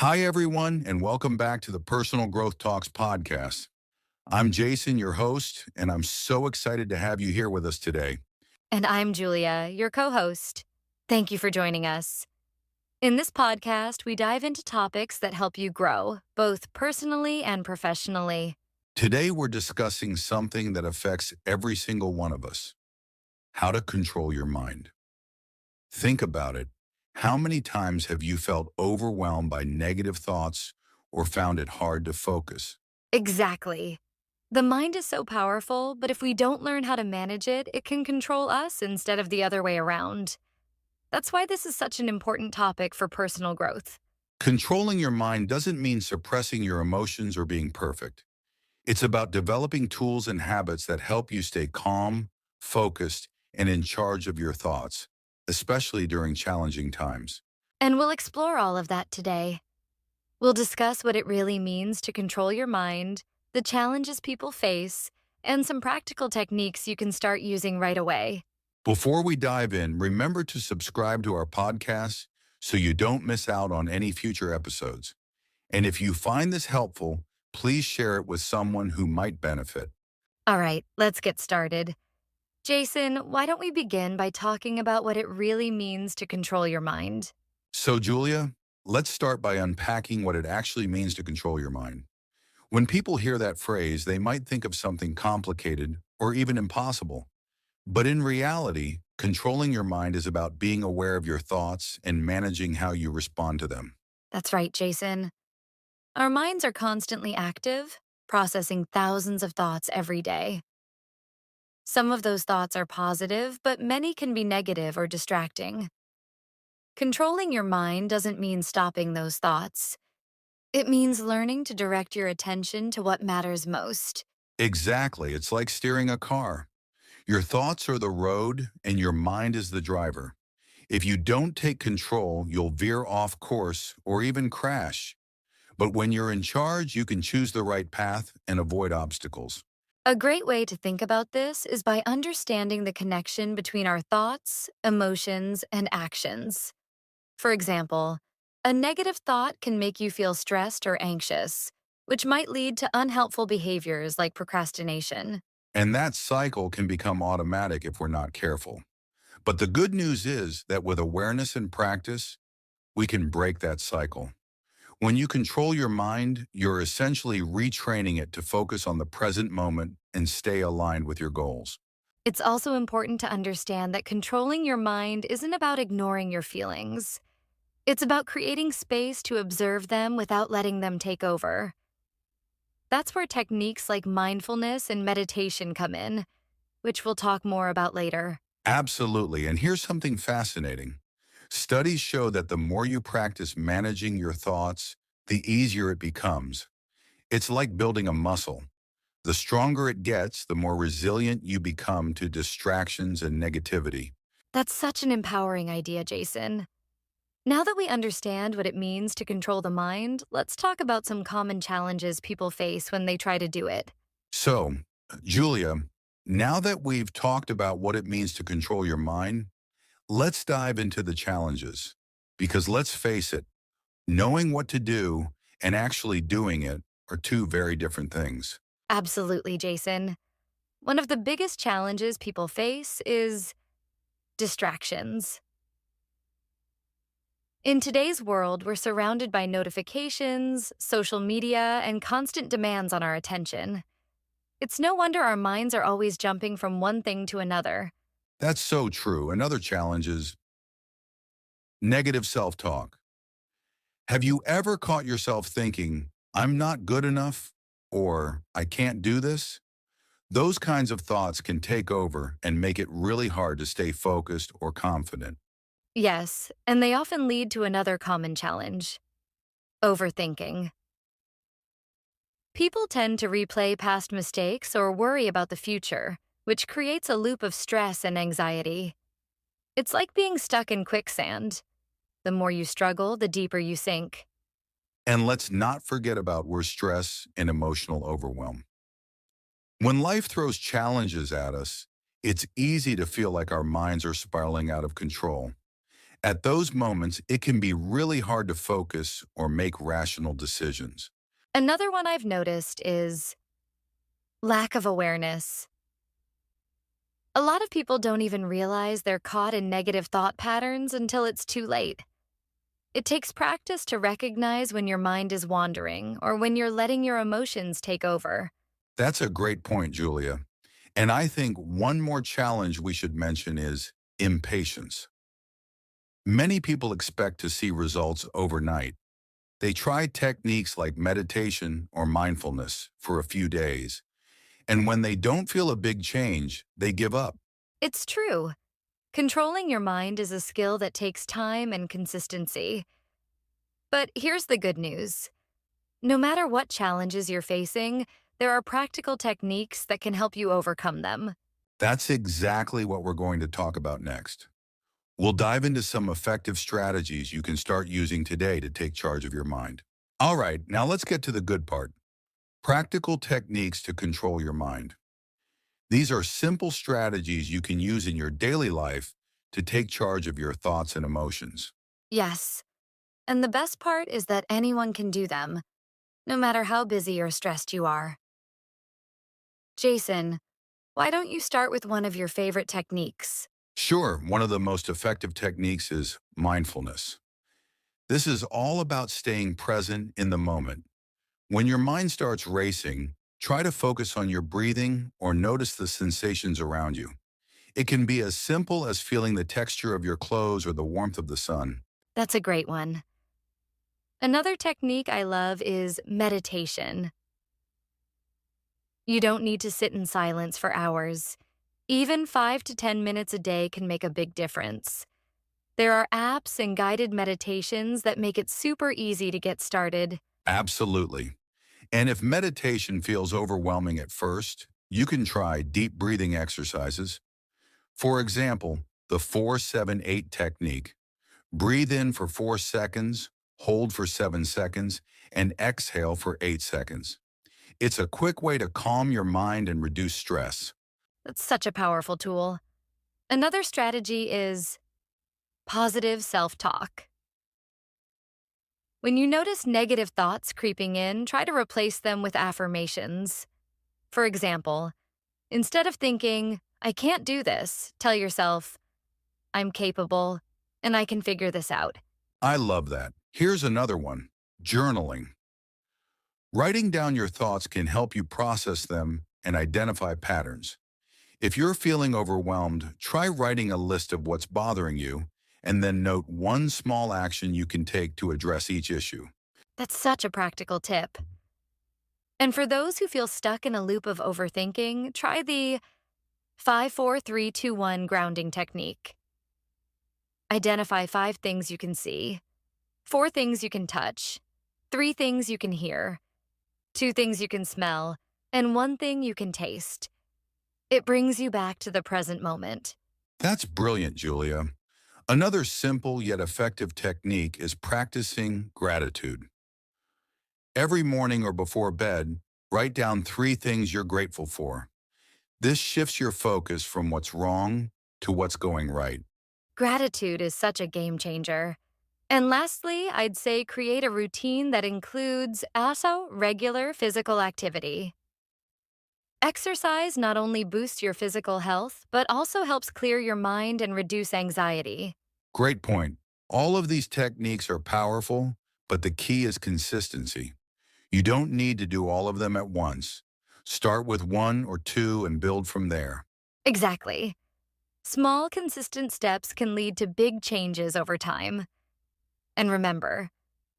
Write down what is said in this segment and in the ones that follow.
Hi, everyone, and welcome back to the Personal Growth Talks podcast. I'm Jason, your host, and I'm so excited to have you here with us today. And I'm Julia, your co host. Thank you for joining us. In this podcast, we dive into topics that help you grow, both personally and professionally. Today, we're discussing something that affects every single one of us: how to control your mind. Think about it. How many times have you felt overwhelmed by negative thoughts or found it hard to focus? Exactly. The mind is so powerful, but if we don't learn how to manage it, it can control us instead of the other way around. That's why this is such an important topic for personal growth. Controlling your mind doesn't mean suppressing your emotions or being perfect. It's about developing tools and habits that help you stay calm, focused, and in charge of your thoughts, especially during challenging times. And we'll explore all of that today. We'll discuss what it really means to control your mind, the challenges people face, and some practical techniques you can start using right away. Before we dive in, remember to subscribe to our podcast so you don't miss out on any future episodes. And if you find this helpful, please share it with someone who might benefit. All right, let's get started. Jason, why don't we begin by talking about what it really means to control your mind? So, Julia, let's start by unpacking what it actually means to control your mind. When people hear that phrase, they might think of something complicated or even impossible. But in reality, controlling your mind is about being aware of your thoughts and managing how you respond to them. That's right, Jason. Our minds are constantly active, processing thousands of thoughts every day. Some of those thoughts are positive, but many can be negative or distracting. Controlling your mind doesn't mean stopping those thoughts. It means learning to direct your attention to what matters most. Exactly. It's like steering a car. Your thoughts are the road and your mind is the driver. If you don't take control, you'll veer off course or even crash. But when you're in charge, you can choose the right path and avoid obstacles. A great way to think about this is by understanding the connection between our thoughts, emotions, and actions. For example, a negative thought can make you feel stressed or anxious, which might lead to unhelpful behaviors like procrastination. And that cycle can become automatic if we're not careful. But the good news is that with awareness and practice, we can break that cycle. When you control your mind, you're essentially retraining it to focus on the present moment and stay aligned with your goals. It's also important to understand that controlling your mind isn't about ignoring your feelings. It's about creating space to observe them without letting them take over. That's where techniques like mindfulness and meditation come in, which we'll talk more about later. Absolutely. And here's something fascinating. Studies show that the more you practice managing your thoughts, the easier it becomes. It's like building a muscle. The stronger it gets, the more resilient you become to distractions and negativity. That's such an empowering idea, Jason. Now that we understand what it means to control the mind, let's talk about some common challenges people face when they try to do it. So, Julia, now that we've talked about what it means to control your mind, let's dive into the challenges. Because let's face it, knowing what to do and actually doing it are two very different things. Absolutely, Jason. One of the biggest challenges people face is distractions. In today's world, we're surrounded by notifications, social media, and constant demands on our attention. It's no wonder our minds are always jumping from one thing to another. That's so true. Another challenge is negative self-talk. Have you ever caught yourself thinking, I'm not good enough, or I can't do this? Those kinds of thoughts can take over and make it really hard to stay focused or confident. Yes, and they often lead to another common challenge: overthinking. People tend to replay past mistakes or worry about the future, which creates a loop of stress and anxiety. It's like being stuck in quicksand. The more you struggle, the deeper you sink. And let's not forget about where stress and emotional overwhelm. When life throws challenges at us, it's easy to feel like our minds are spiraling out of control. At those moments, it can be really hard to focus or make rational decisions. Another one I've noticed is lack of awareness. A lot of people don't even realize they're caught in negative thought patterns until it's too late. It takes practice to recognize when your mind is wandering or when you're letting your emotions take over. That's a great point, Julia. And I think one more challenge we should mention is impatience. Many people expect to see results overnight. They try techniques like meditation or mindfulness for a few days, and when they don't feel a big change, they give up. It's true. Controlling your mind is a skill that takes time and consistency. But here's the good news. No matter what challenges you're facing, there are practical techniques that can help you overcome them. That's exactly what we're going to talk about next. We'll dive into some effective strategies you can start using today to take charge of your mind. All right, now let's get to the good part. Practical techniques to control your mind. These are simple strategies you can use in your daily life to take charge of your thoughts and emotions. Yes, and the best part is that anyone can do them, no matter how busy or stressed you are. Jason, why don't you start with one of your favorite techniques? Sure, one of the most effective techniques is mindfulness. This is all about staying present in the moment. When your mind starts racing, try to focus on your breathing or notice the sensations around you. It can be as simple as feeling the texture of your clothes or the warmth of the sun. That's a great one. Another technique I love is meditation. You don't need to sit in silence for hours. Even 5 to 10 minutes a day can make a big difference. There are apps and guided meditations that make it super easy to get started. Absolutely. And if meditation feels overwhelming at first, you can try deep breathing exercises. For example, the 4-7-8 technique. Breathe in for 4 seconds, hold for 7 seconds, and exhale for 8 seconds. It's a quick way to calm your mind and reduce stress. That's such a powerful tool. Another strategy is positive self talk. When you notice negative thoughts creeping in, try to replace them with affirmations. For example, instead of thinking, I can't do this, tell yourself, I'm capable and I can figure this out. I love that. Here's another one, journaling. Writing down your thoughts can help you process them and identify patterns. If you're feeling overwhelmed, try writing a list of what's bothering you and then note one small action you can take to address each issue. That's such a practical tip. And for those who feel stuck in a loop of overthinking, try the 5-4-3-2-1 grounding technique. Identify 5 things you can see, 4 things you can touch, 3 things you can hear, 2 things you can smell, and 1 thing you can taste. It brings you back to the present moment. That's brilliant, Julia. Another simple yet effective technique is practicing gratitude. Every morning or before bed, write down 3 things you're grateful for. This shifts your focus from what's wrong to what's going right. Gratitude is such a game changer. And lastly, I'd say create a routine that includes also regular physical activity. Exercise not only boosts your physical health, but also helps clear your mind and reduce anxiety. Great point. All of these techniques are powerful, but the key is consistency. You don't need to do all of them at once. Start with 1 or 2 and build from there. Exactly. Small, consistent steps can lead to big changes over time. And remember,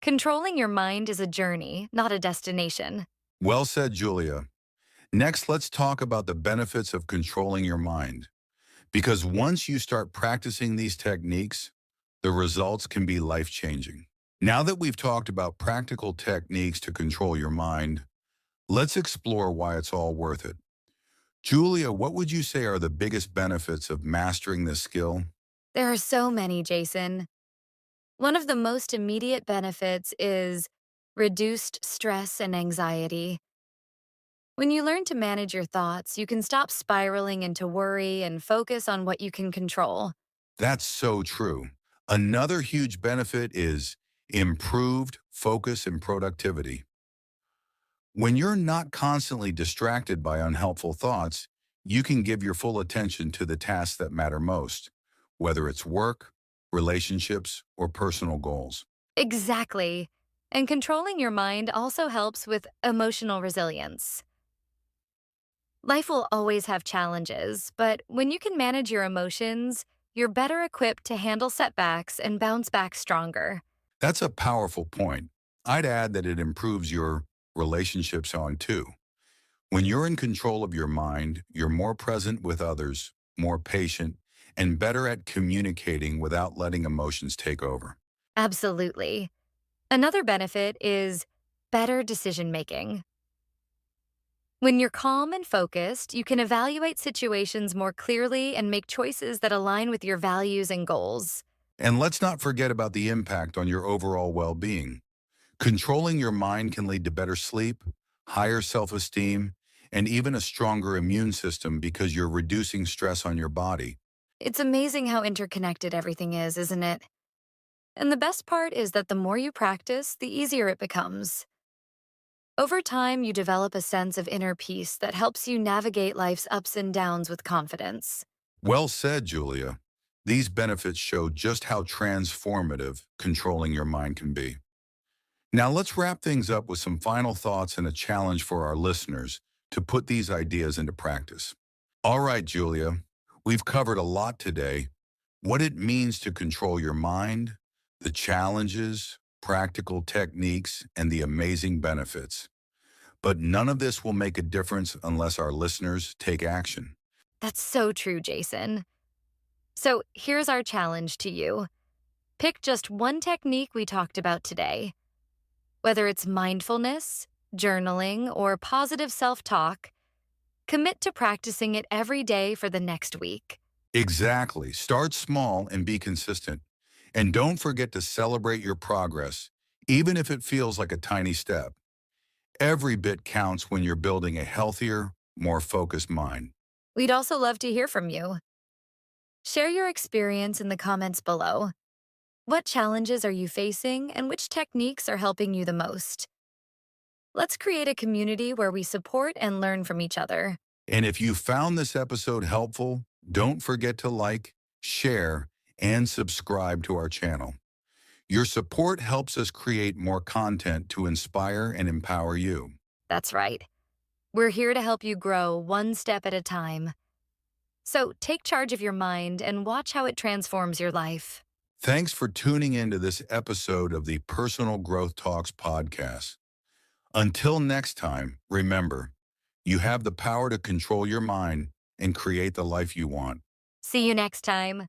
controlling your mind is a journey, not a destination. Well said, Julia. Next, let's talk about the benefits of controlling your mind. Because once you start practicing these techniques, the results can be life-changing. Now that we've talked about practical techniques to control your mind, let's explore why it's all worth it. Julia, what would you say are the biggest benefits of mastering this skill? There are so many, Jason. One of the most immediate benefits is reduced stress and anxiety. When you learn to manage your thoughts, you can stop spiraling into worry and focus on what you can control. That's so true. Another huge benefit is improved focus and productivity. When you're not constantly distracted by unhelpful thoughts, you can give your full attention to the tasks that matter most, whether it's work, relationships, or personal goals. Exactly. And controlling your mind also helps with emotional resilience. Life will always have challenges, but when you can manage your emotions, you're better equipped to handle setbacks and bounce back stronger. That's a powerful point. I'd add that it improves your relationships on too. When you're in control of your mind, you're more present with others, more patient, and better at communicating without letting emotions take over. Absolutely. Another benefit is better decision making. When you're calm and focused, you can evaluate situations more clearly and make choices that align with your values and goals. And let's not forget about the impact on your overall well-being. Controlling your mind can lead to better sleep, higher self-esteem, and even a stronger immune system because you're reducing stress on your body. It's amazing how interconnected everything is, isn't it? And the best part is that the more you practice, the easier it becomes. Over time, you develop a sense of inner peace that helps you navigate life's ups and downs with confidence. Well said, Julia. These benefits show just how transformative controlling your mind can be. Now let's wrap things up with some final thoughts and a challenge for our listeners to put these ideas into practice. All right, Julia, we've covered a lot today. What it means to control your mind, the challenges, practical techniques, and the amazing benefits. But none of this will make a difference unless our listeners take action. That's so true, Jason. So here's our challenge to you. Pick just one technique we talked about today. Whether it's mindfulness, journaling, or positive self talk, commit to practicing it every day for the next week. Exactly. Start small and be consistent. And don't forget to celebrate your progress, even if it feels like a tiny step. Every bit counts when you're building a healthier, more focused mind. We'd also love to hear from you. Share your experience in the comments below. What challenges are you facing and which techniques are helping you the most? Let's create a community where we support and learn from each other. And if you found this episode helpful, don't forget to like, share, and subscribe to our channel. Your support helps us create more content to inspire and empower you. That's right. We're here to help you grow one step at a time. So take charge of your mind and watch how it transforms your life. Thanks for tuning in to this episode of the Personal Growth Talks podcast. Until next time, remember, you have the power to control your mind and create the life you want. See you next time.